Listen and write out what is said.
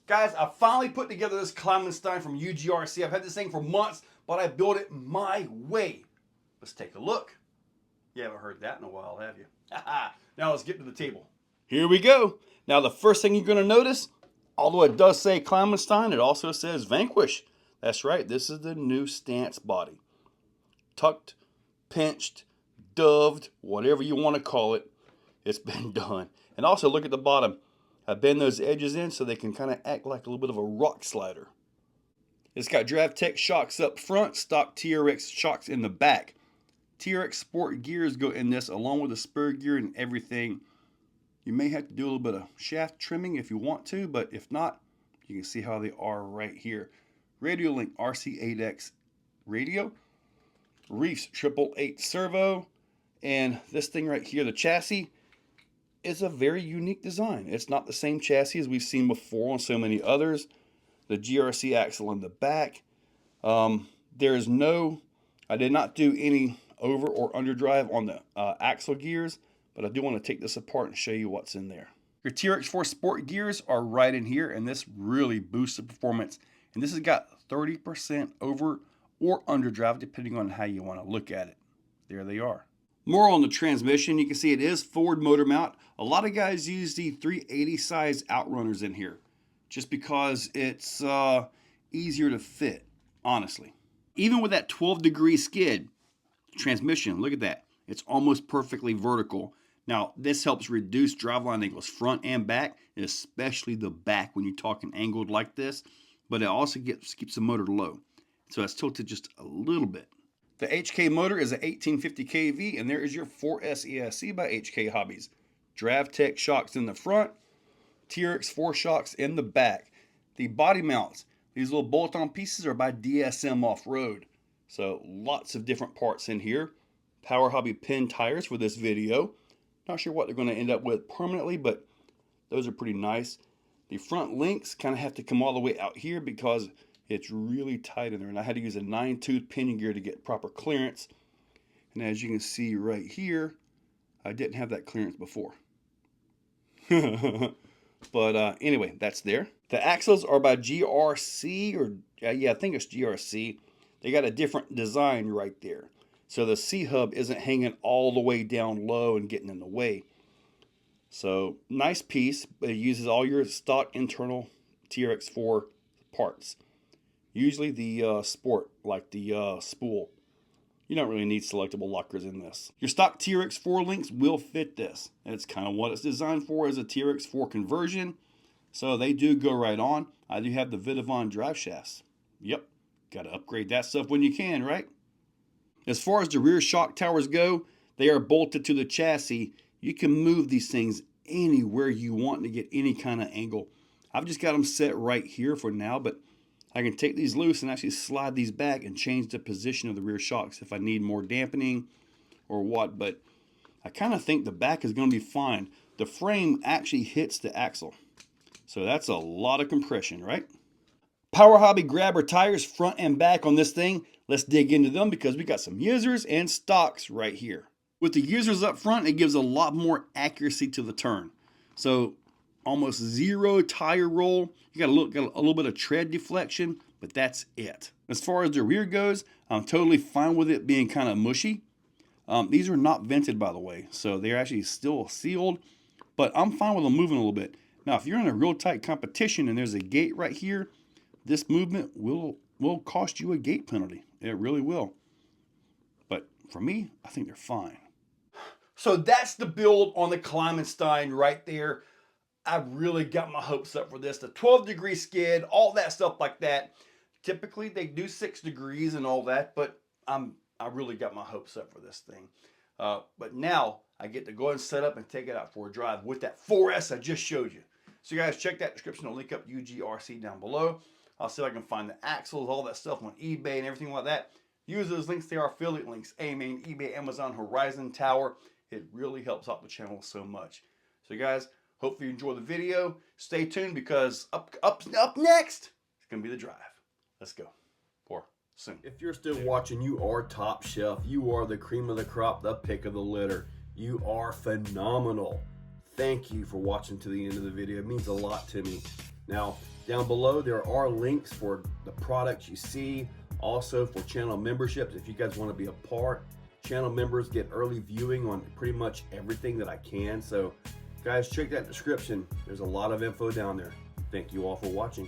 Guys, I finally put together this Climbenstein from Ugrc. I've had this thing for months, but I built it my way. Let's take a look. You haven't heard that in a while, have you? Now let's get to the table. Here we go. Now the first thing you're going to notice, although it does say Climbenstein, it also says Vanquish. That's right, this is the new stance body. Tucked, pinched, doved, whatever you want to call it, it's been done. And also look at the bottom. I bend those edges in so they can kind of act like a little bit of a rock slider. It's got DriveTech shocks up front, stock TRX shocks in the back. TRX sport gears go in this along with the spur gear and everything. You may have to do a little bit of shaft trimming if you want to, but if not, you can see how they are right here. Radiolink RC8x radio, Reefs 888 servo, and this thing right here, the chassis, is a very unique design. It's not the same chassis as we've seen before on so many others. The GRC axle in the back. There is no, I did not do any over or underdrive on the axle gears, but I do want to take this apart and show you what's in there. Your TRX4 sport gears are right in here, and this really boosts the performance. And this has got 30% over or underdrive, depending on how you want to look at it. There they are. More on the transmission, you can see it is forward motor mount. A lot of guys use the 380 size Outrunners in here just because it's easier to fit, honestly. Even with that 12-degree skid transmission, look at that. It's almost perfectly vertical. Now, this helps reduce driveline angles front and back, and especially the back when you're talking angled like this, but it also keeps the motor low. So it's tilted just a little bit. The HK motor is a 1850 kV, and there is your 4S ESC by HK Hobbies. DriveTech shocks in the front, TRX4 shocks in the back. The body mounts, these little bolt-on pieces are by DSM Off-Road. So lots of different parts in here. Power Hobby pin tires for this video. Not sure what they're going to end up with permanently, but those are pretty nice. The front links kind of have to come all the way out here because it's really tight in there, and I had to use a 9-tooth pinion gear to get proper clearance. And as you can see right here, I didn't have that clearance before. But anyway, that's there. The axles are by GRC, or yeah, I think it's GRC. They got a different design right there. So the C-hub isn't hanging all the way down low and getting in the way. So nice piece, but it uses all your stock internal TRX4 parts. Usually the sport, like the spool. You don't really need selectable lockers in this. Your stock TRX4 links will fit this. And it's kind of what it's designed for, as a TRX4 conversion. So they do go right on. I do have the Vidavon drive shafts. Yep, got to upgrade that stuff when you can, right? As far as the rear shock towers go, they are bolted to the chassis. You can move these things anywhere you want to get any kind of angle. I've just got them set right here for now, but I can take these loose and actually slide these back and change the position of the rear shocks if I need more dampening or what. But I kind of think the back is going to be fine. The frame actually hits the axle, so that's a lot of compression, right? Power Hobby grabber tires front and back on this thing. Let's dig into them because we got some users and stocks right here. With the users up front, it gives a lot more accuracy to the turn. So almost zero tire roll. You got a little bit of tread deflection, but that's it. As far as the rear goes, I'm totally fine with it being kind of mushy. These are not vented, by the way, so they're actually still sealed, but I'm fine with them moving a little bit. Now, if you're in a real tight competition and there's a gate right here, this movement will cost you a gate penalty. It really will. But for me, I think they're fine. So that's the build on the Climbenstein right there. I really got my hopes up for this. The 12-degree skid, all that stuff like that. Typically, they do 6 degrees and all that, but I really got my hopes up for this thing. But now I get to go ahead and set up and take it out for a drive with that 4S I just showed you. So you guys check that description. I'll link up Ugrc down below. I'll see if I can find the axles, all that stuff on eBay and everything like that. Use those links. They are affiliate links. AMAN, eBay, Amazon, Horizon, Tower. It really helps out the channel so much. So guys, hopefully you enjoy the video. Stay tuned because up next, it's going to be the drive. Let's go. Or soon. If you're still watching, you are top shelf. You are the cream of the crop, the pick of the litter. You are phenomenal. Thank you for watching to the end of the video. It means a lot to me. Now, down below, there are links for the products you see, also for channel memberships. If you guys want to be a part, channel members get early viewing on pretty much everything that I can. So guys, check that description. There's a lot of info down there. Thank you all for watching.